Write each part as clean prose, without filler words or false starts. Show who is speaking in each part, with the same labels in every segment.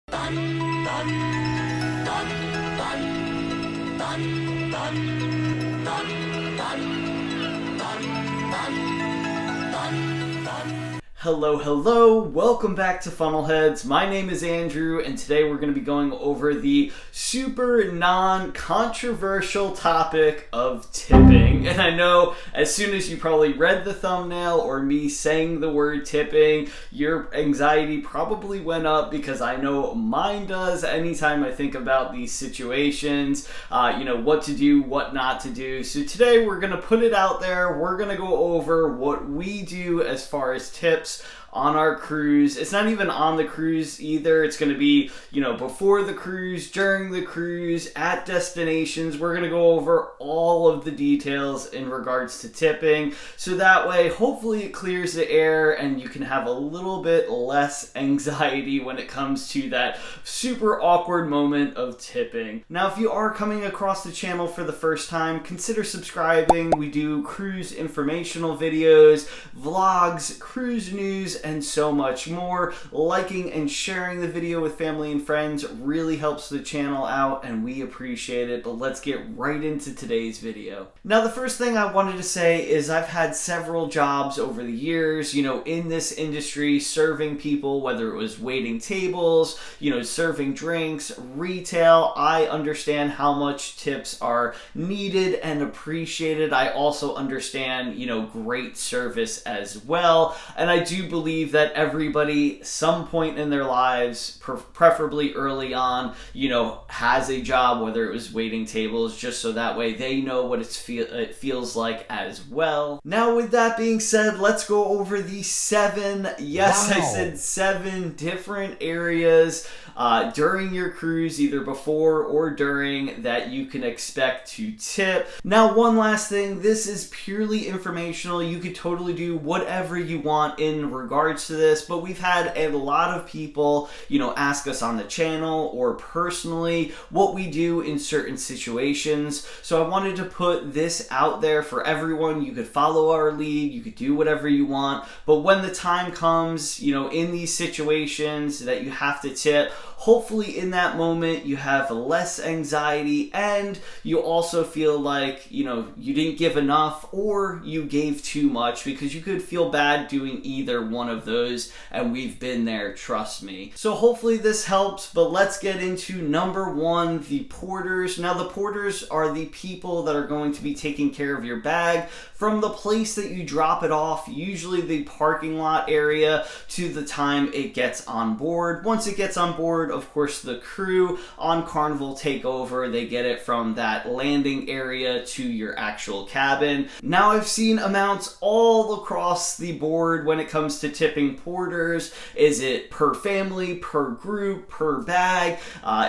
Speaker 1: Hello, welcome back to Funnelheads. My name is Andrew, and today we're going to be going over the super non-controversial topic of tipping. And I know as soon as you probably read the thumbnail or me saying the word tipping, your anxiety probably went up, because I know mine does anytime I think about these situations, what to do, what not to do. So today we're going to put it out there. We're going to go over what we do as far as tips on our cruise. It's not even on the cruise either. It's going to be, before the cruise, during the cruise, at destinations. We're going to go over all of the details in regards to tipping. So that way, hopefully it clears the air and you can have a little bit less anxiety when it comes to that super awkward moment of tipping. Now, if you are coming across the channel for the first time, consider subscribing. We do cruise informational videos, vlogs, cruise news, and so much more. Liking and sharing the video with family and friends really helps the channel out, and we appreciate it. But let's get right into today's video. Now, the first thing I wanted to say is I've had several jobs over the years, in this industry, serving people, whether it was waiting tables, serving drinks, retail. I understand how much tips are needed and appreciated. I also understand, great service as well. And I do believe that everybody, some point in their lives, preferably early on, has a job, whether it was waiting tables, just so that way they know what it feels like as well. Now, with that being said, let's go over the 7, yes, wow, I said 7 different areas during your cruise, either before or during, that you can expect to tip. Now, one last thing, this is purely informational. You could totally do whatever you want in regards to this, but we've had a lot of people, ask us on the channel or personally what we do in certain situations. So I wanted to put this out there for everyone. You could follow our lead, you could do whatever you want, but when the time comes, in these situations that you have to tip, hopefully in that moment you have less anxiety, and you also feel like, you didn't give enough or you gave too much, because you could feel bad doing either one of those, and we've been there, trust me. So hopefully this helps, but let's get into number 1, the porters. Now, the porters are the people that are going to be taking care of your bag from the place that you drop it off, usually the parking lot area, to the time it gets on board. Once it gets on board, of course, the crew on Carnival take over. They get it from that landing area to your actual cabin. Now, I've seen amounts all across the board when it comes to tipping porters. Is it per family, per group, per bag?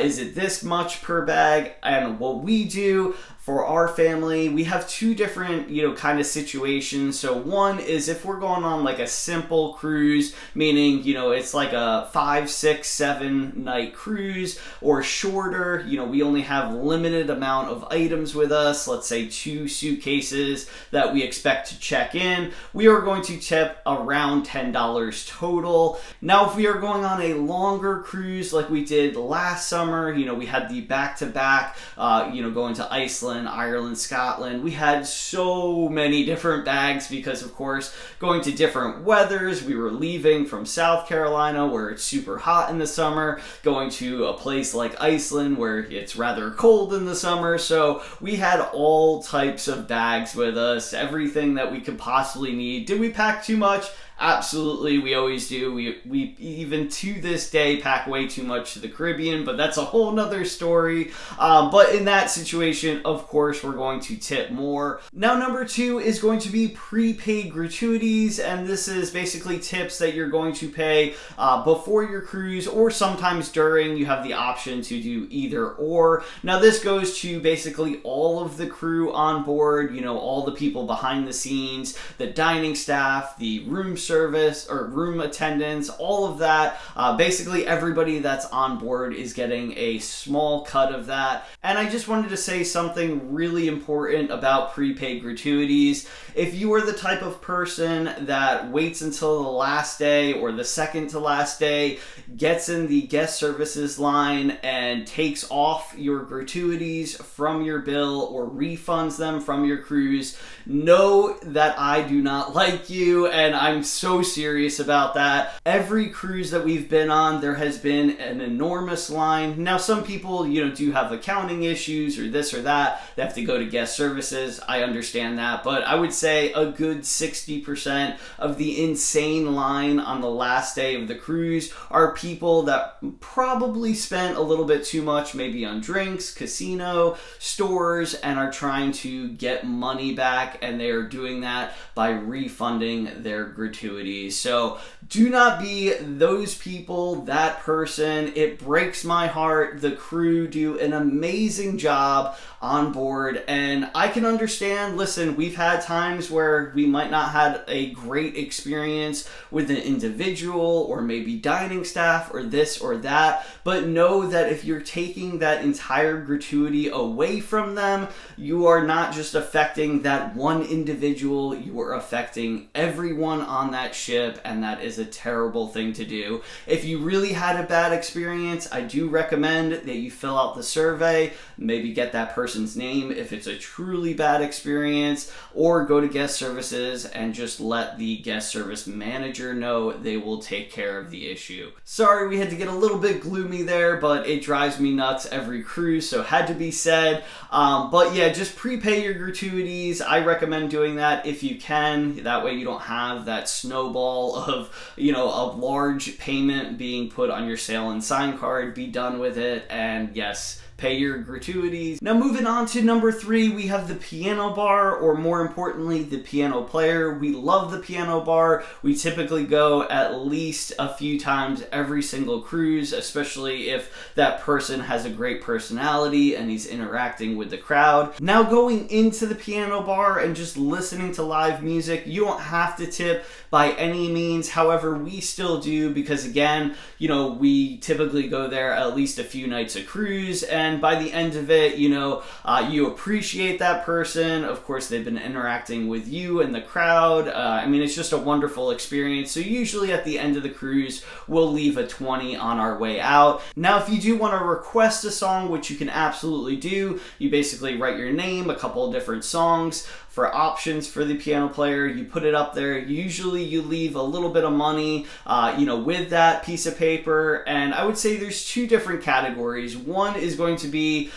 Speaker 1: Is it this much per bag? And what we do for our family, we have 2 different, kind of situations. So one is if we're going on like a simple cruise, meaning, it's like a 5, 6, 7 night cruise, or shorter, we only have limited amount of items with us, let's say 2 suitcases that we expect to check in, we are going to tip around $10 total. Now, if we are going on a longer cruise like we did last summer, we had the back-to-back, going to Iceland, Ireland, Scotland. We had so many different bags because, of course, going to different weathers. We were leaving from South Carolina, where it's super hot in the summer, going to a place like Iceland where it's rather cold in the summer. So we had all types of bags with us, everything that we could possibly need. Did we pack too much? Absolutely, we always do. We even to this day pack way too much to the Caribbean, but that's a whole nother story. But in that situation, of course, we're going to tip more. Now, number 2 is going to be prepaid gratuities, and this is basically tips that you're going to pay before your cruise, or sometimes during. You have the option to do either or. Now, this goes to basically all of the crew on board, all the people behind the scenes, the dining staff, the room service, service or room attendants, all of that. Basically everybody that's on board is getting a small cut of that. And I just wanted to say something really important about prepaid gratuities. If you are the type of person that waits until the last day or the second to last day, gets in the guest services line and takes off your gratuities from your bill or refunds them from your cruise, know that I do not like you, and I'm so serious about that. Every cruise that we've been on, there has been an enormous line. Now, some people, do have accounting issues or this or that. They have to go to guest services. I understand that, but I would say a good 60% of the insane line on the last day of the cruise are people that probably spent a little bit too much, maybe on drinks, casino, stores, and are trying to get money back, and they are doing that by refunding their gratuities. So do not be those people, that person. It breaks my heart. The crew do an amazing job on board, and I can understand. Listen, we've had times where we might not have a great experience with an individual or maybe dining staff or this or that, but know that if you're taking that entire gratuity away from them, you are not just affecting that one individual, you are affecting everyone on that ship, and that is a terrible thing to do. If you really had a bad experience, I do recommend that you fill out the survey, maybe get that person's name if it's a truly bad experience, or go to guest services and just let the guest service manager know. They will take care of the issue. Sorry we had to get a little bit gloomy there, but it drives me nuts every cruise, so had to be said. But yeah, just prepay your gratuities. I recommend doing that if you can. That way you don't have that snowball of, a large payment being put on your sail and sign card. Be done with it, and yes, pay your gratuities. Now moving on to number 3, we have the piano bar, or more importantly, the piano player. We love the piano bar. We typically go at least a few times every single cruise, especially if that person has a great personality and he's interacting with the crowd. Now going into the piano bar and just listening to live music, you don't have to tip by any means. However, we still do, because again, we typically go there at least a few nights a cruise, and by the end of it, you appreciate that person. Of course, they've been interacting with you and the crowd. It's just a wonderful experience. So usually at the end of the cruise, we'll leave a 20 on our way out. Now, if you do want to request a song, which you can absolutely do, you basically write your name, a couple of different songs. For options for the piano player, you put it up there. Usually you leave a little bit of money, with that piece of paper. And I would say there's 2 different categories. One is going to be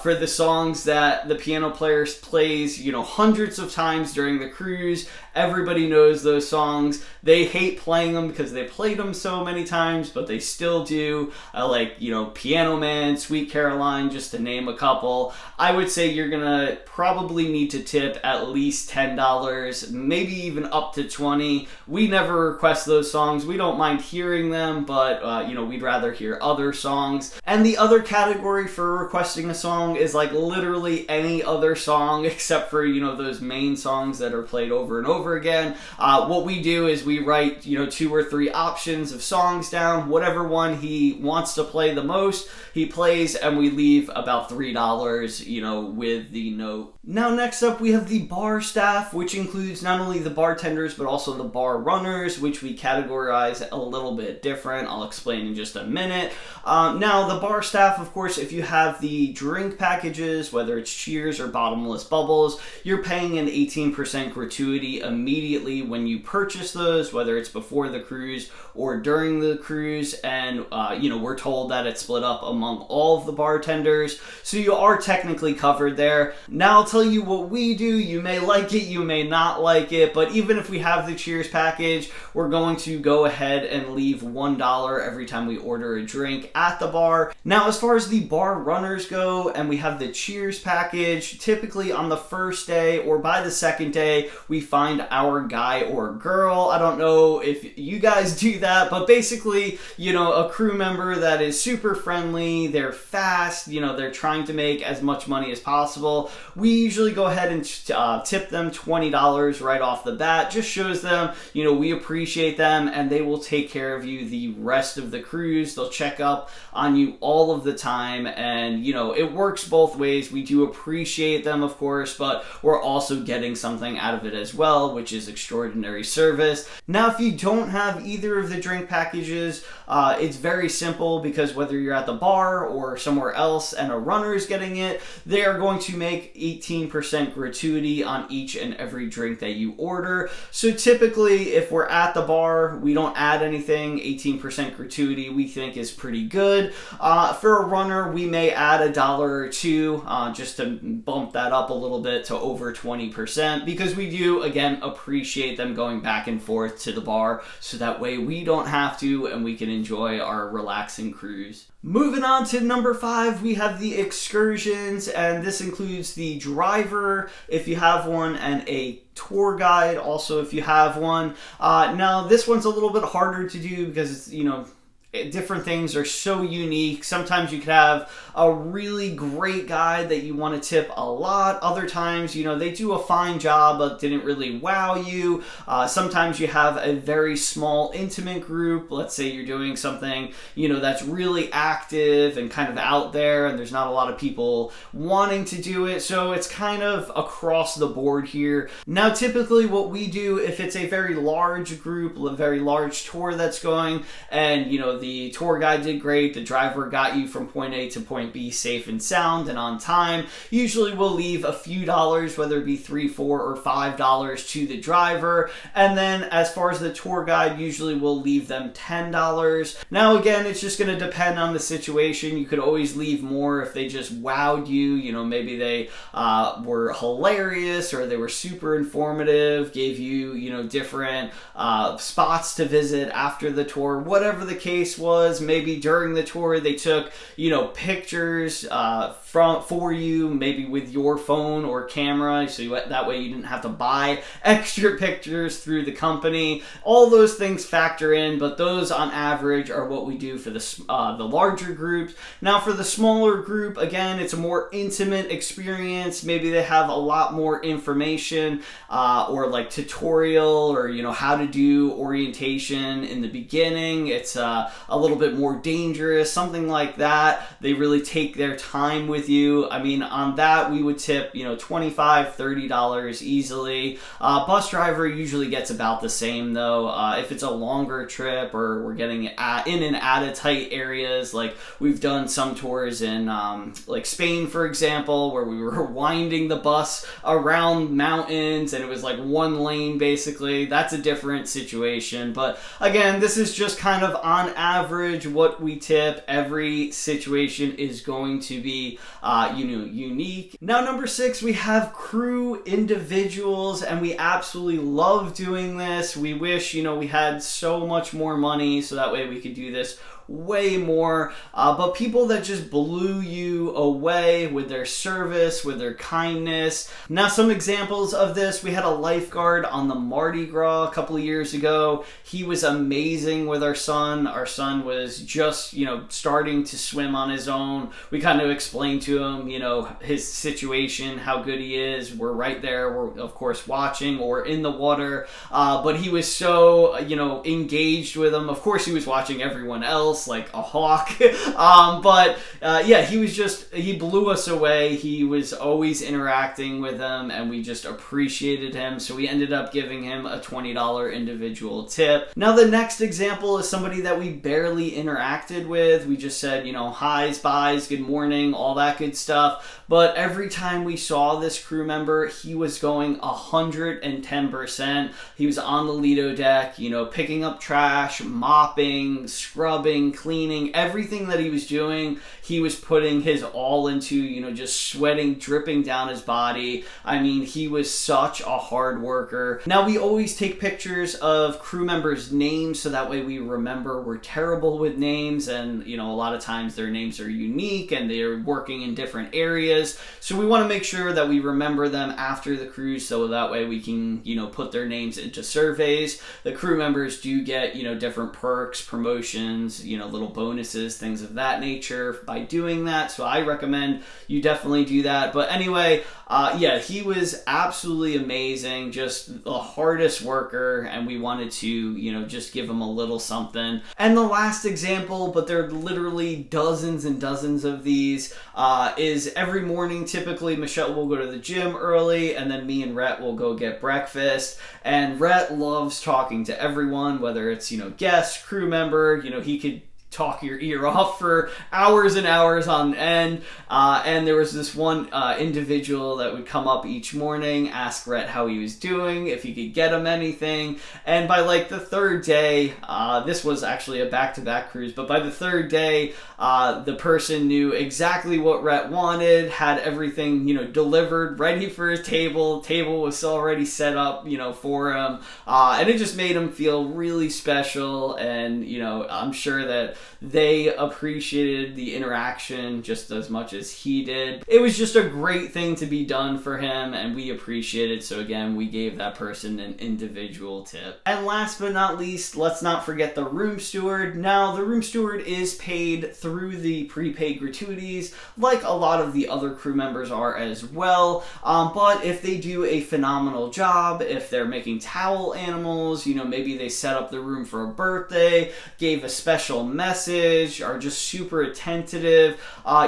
Speaker 1: for the songs that the piano player plays, hundreds of times during the cruise. Everybody knows those songs. They hate playing them because they played them so many times, but they still do. Like, Piano Man, Sweet Caroline, just to name a couple. I would say you're gonna probably need to tip at least $10, maybe even up to 20. We never request those songs. We don't mind hearing them, but we'd rather hear other songs. And the other category for requesting a song is like literally any other song except for, those main songs that are played over and over again. What we do is we write, 2 or 3 options of songs down. Whatever one he wants to play the most, he plays, and we leave about $3, with the note. Now next up we have the bar staff, which includes not only the bartenders but also the bar runners, which we categorize a little bit different. I'll explain in just a minute. Now the bar staff, of course, if you have the drink packages, whether it's cheers or bottomless bubbles, you're paying an 18% gratuity immediately when you purchase those, whether it's before the cruise or during the cruise. And we're told that it's split up among all of the bartenders, so you are technically covered there. Now I'll tell you what we do. You may like it, you may not like it, but even if we have the cheers package, we're going to go ahead and leave $1 every time we order a drink at the bar. Now, as far as the bar runners go, and we have the cheers package, typically on the first day or by the second day, we find our guy or girl. I don't know if you guys do that, but basically, a crew member that is super friendly, they're fast, they're trying to make as much money as possible. We usually go ahead and tip them $20 right off the bat. Just shows them, we appreciate them, and they will take care of you the rest of the cruise. They'll check up on you all of the time, and it works both ways. We do appreciate them, of course, but we're also getting something out of it as well, which is extraordinary service. Now, if you don't have either of the drink packages, it's very simple, because whether you're at the bar or somewhere else and a runner is getting it, they are going to make 18% gratuity on each and every drink that you order. So typically, if we're at the bar, we don't add anything. 18% gratuity we think is pretty good. For a runner, we may add $1 or $2 just to bump that up a little bit to over 20%, because we do, again, appreciate them going back and forth to the bar, so that way we don't have to and we can enjoy our relaxing cruise. Moving on to number 5, we have the excursions, and this includes the driver, if you have one, and a tour guide also if you have one. Now, this one's a little bit harder to do because it's, different things are so unique. Sometimes you could have a really great guide that you want to tip a lot. Other times, they do a fine job but didn't really wow you. Sometimes you have a very small, intimate group. Let's say you're doing something, that's really active and kind of out there, and there's not a lot of people wanting to do it. So it's kind of across the board here. Now, typically what we do, if it's a very large group, a very large tour that's going, and, the tour guide did great, the driver got you from point A to point B safe and sound and on time, usually we'll leave a few dollars, whether it be $3, $4, or $5 to the driver. And then as far as the tour guide, usually we'll leave them $10. Now, again, it's just going to depend on the situation. You could always leave more if they just wowed you. Maybe they were hilarious, or they were super informative, gave you, different spots to visit after the tour, whatever the case was. Maybe during the tour they took pictures for you, maybe with your phone or camera, so that way you didn't have to buy extra pictures through the company. All those things factor in, but those on average are what we do for the larger groups. Now, for the smaller group, again, it's a more intimate experience. Maybe they have a lot more information or like tutorial, or how to do orientation in the beginning. It's a little bit more dangerous, something like that. They really take their time with you. I mean, on that we would tip $25, $30 easily. Bus driver usually gets about the same though. If it's a longer trip, or we're getting in and out of tight areas, like we've done some tours in like Spain, for example, where we were winding the bus around mountains and it was like one lane basically. That's a different situation, but again, this is just kind of on average what we tip. Every situation is going to be unique. Now, number 6, we have crew individuals, and we absolutely love doing this. We wish we had so much more money so that way we could do this way more, but people that just blew you away with their service, with their kindness. Now, some examples of this: we had a lifeguard on the Mardi Gras a couple of years ago. He was amazing with our son. Our son was just starting to swim on his own. We kind of explained to him his situation, how good he is. We're right there, we're of course watching, or in the water, but he was so engaged with him. Of course, he was watching everyone else like a hawk. Yeah, he blew us away. He was always interacting with them, and we just appreciated him. So we ended up giving him a $20 individual tip. Now, the next example is somebody that we barely interacted with. We just said, hi's, byes, good morning, all that good stuff. But every time we saw this crew member, he was going 110%. He was on the Lido deck, picking up trash, mopping, scrubbing, cooking, cleaning, everything that he was doing, he was putting his all into, you know, just sweating, dripping down his body. I mean, he was such a hard worker. Now, we always take pictures of crew members' names so that way we remember. We're terrible with names, and, you know, a lot of times their names are unique and they're working in different areas. So we want to make sure that we remember them after the cruise so that way we can, you know, put their names into surveys. The crew members do get, you know, different perks, promotions, you know, little bonuses, things of that nature by doing that. So I recommend you definitely do that. But anyway, yeah, he was absolutely amazing, just the hardest worker, and we wanted to, you know, just give him a little something. And the last example, but there are literally dozens and dozens of these, is every morning, typically Michelle will go to the gym early, and then me and Rhett will go get breakfast. And Rhett loves talking to everyone, whether it's, you know, guest, crew member, you know, he could talk your ear off for hours and hours on end. And there was this one individual that would come up each morning, ask Rhett how he was doing, if he could get him anything. And by like the third day, this was actually a back-to-back cruise, but by the third day, the person knew exactly what Rhett wanted, had everything, you know, delivered, ready for his table. Table was already set up, you know, for him. And it just made him feel really special. And, you know, I'm sure that they appreciated the interaction just as much as he did. It was just a great thing to be done for him, and we appreciate it. So again, we gave that person an individual tip. And last but not least, let's not forget the room steward. Now, the room steward is paid through the prepaid gratuities, like a lot of the other crew members are as well. But if they do a phenomenal job, if they're making towel animals, you know, maybe they set up the room for a birthday, gave a special message, are just super attentive,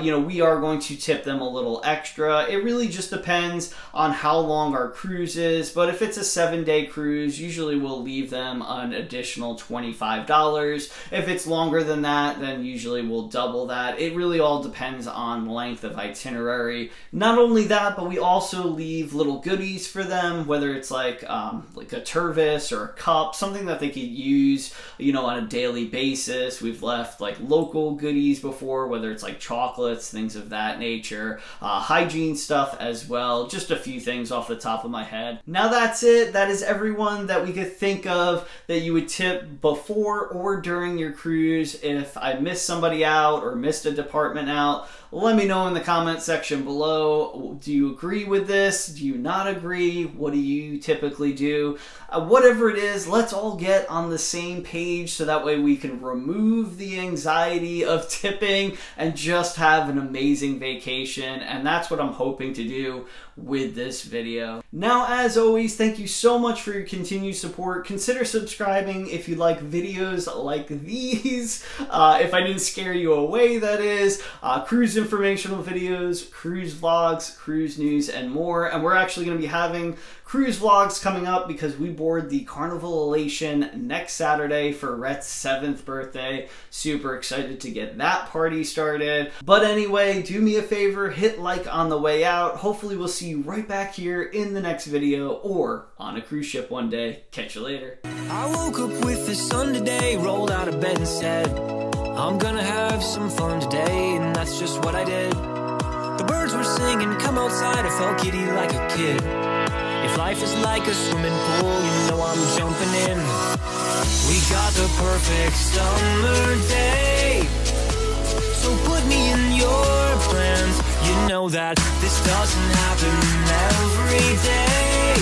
Speaker 1: you know, we are going to tip them a little extra. It really just depends on how long our cruise is, but if it's a 7-day cruise, usually we'll leave them an additional $25. If it's longer than that, then usually we'll double that. It really all depends on length of itinerary. Not only that, but we also leave little goodies for them, whether it's like a turvis or a cup, something that they could use, you know, on a daily basis. We've left like local goodies before, whether it's like chocolates, things of that nature, hygiene stuff as well. Just a few things off the top of my head. Now that's it. That is everyone that we could think of that you would tip before or during your cruise. If I missed somebody out or missed a department out, let me know in the comment section below. Do you agree with this? Do you not agree? What do you typically do? Whatever it is, let's all get on the same page so that way we can remove the anxiety of tipping and just have an amazing vacation. And that's what I'm hoping to do with this video. Now, as always, thank you so much for your continued support. Consider subscribing if you like videos like these. If I didn't scare you away, that is. Cruise informational videos, cruise vlogs, cruise news, and more. And we're actually going to be having cruise vlogs coming up because we board the Carnival Elation next Saturday for Rhett's 7th birthday. Super excited to get that party started. But anyway, do me a favor, hit like on the way out. Hopefully we'll see you right back here in the next video or on a cruise ship one day. Catch you later.
Speaker 2: I woke up with the sun today, rolled out of bed and said, I'm gonna have some fun today, and that's just what I did. The birds were singing, come outside, I felt giddy like a kid. If life is like a swimming pool, you know I'm jumping in. We got the perfect summer day, so put me in your plans. You know that this doesn't happen every day,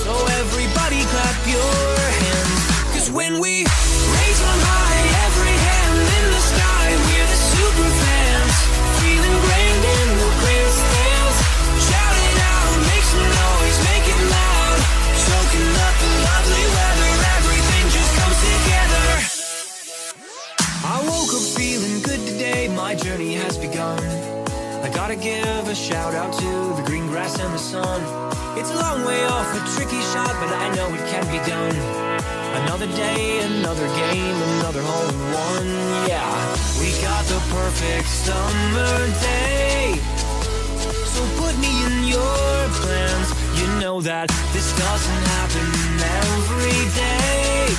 Speaker 2: so everybody clap your hands. Cause when we raise on high, every hand in the sky, we're the super fans, feeling grand in the grandstands. Shout it out, make some noise, make it loud, soaking up the lovely weather, everything just comes together. I woke up feeling good today, my journey has begun. I gotta give a shout out to the green grass and the sun. It's a long way off, a tricky shot, but I know it can be done. Another day, another game, another hole in one. Yeah, we got the perfect summer day, so put me in your plans. You know that this doesn't happen every day,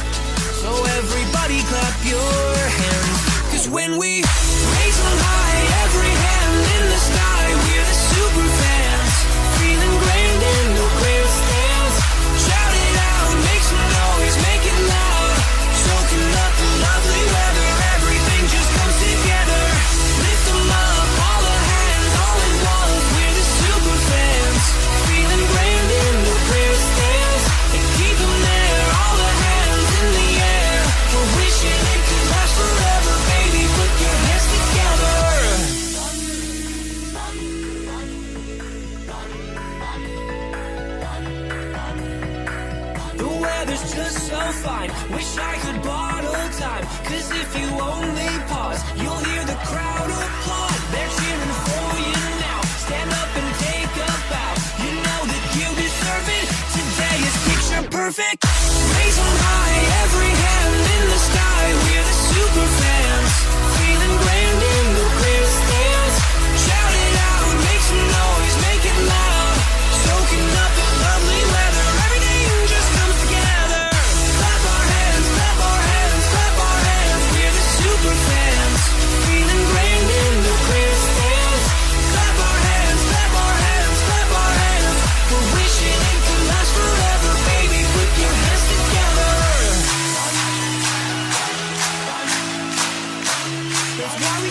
Speaker 2: so everybody clap your hands. 'Cause when we raise them high, every hand in the sky, we're the super fans, feeling grand in the grandstands. Shout it out, make some noise, make it loud. Soaking up the lovely weather, everything just comes together. Lift them up, all the hands, all in one. We're the super fans, feeling grand in the grandstands. And keep them there, all the hands in the air. We're wishing it could last forever, baby, put your hands together. The weather's just so fine, wish I could bottle time. 'Cause if you only pause, you'll hear the crowd applaud. They're cheering for you now, stand up and take a bow. You know that you deserve it, today is picture perfect. Raise them high, every hand in the sky, we're the super fans, feeling grand in the grandstands. Shout it out, make some noise, make it loud. Soaking up the lovely weather, everything just comes together. Clap our hands, clap our hands, clap our hands. We're the super fans, feeling grand in the grandstands. Clap our hands, clap our hands, clap our hands. We're wishing it could last forever, baby, put your hands together. That's why we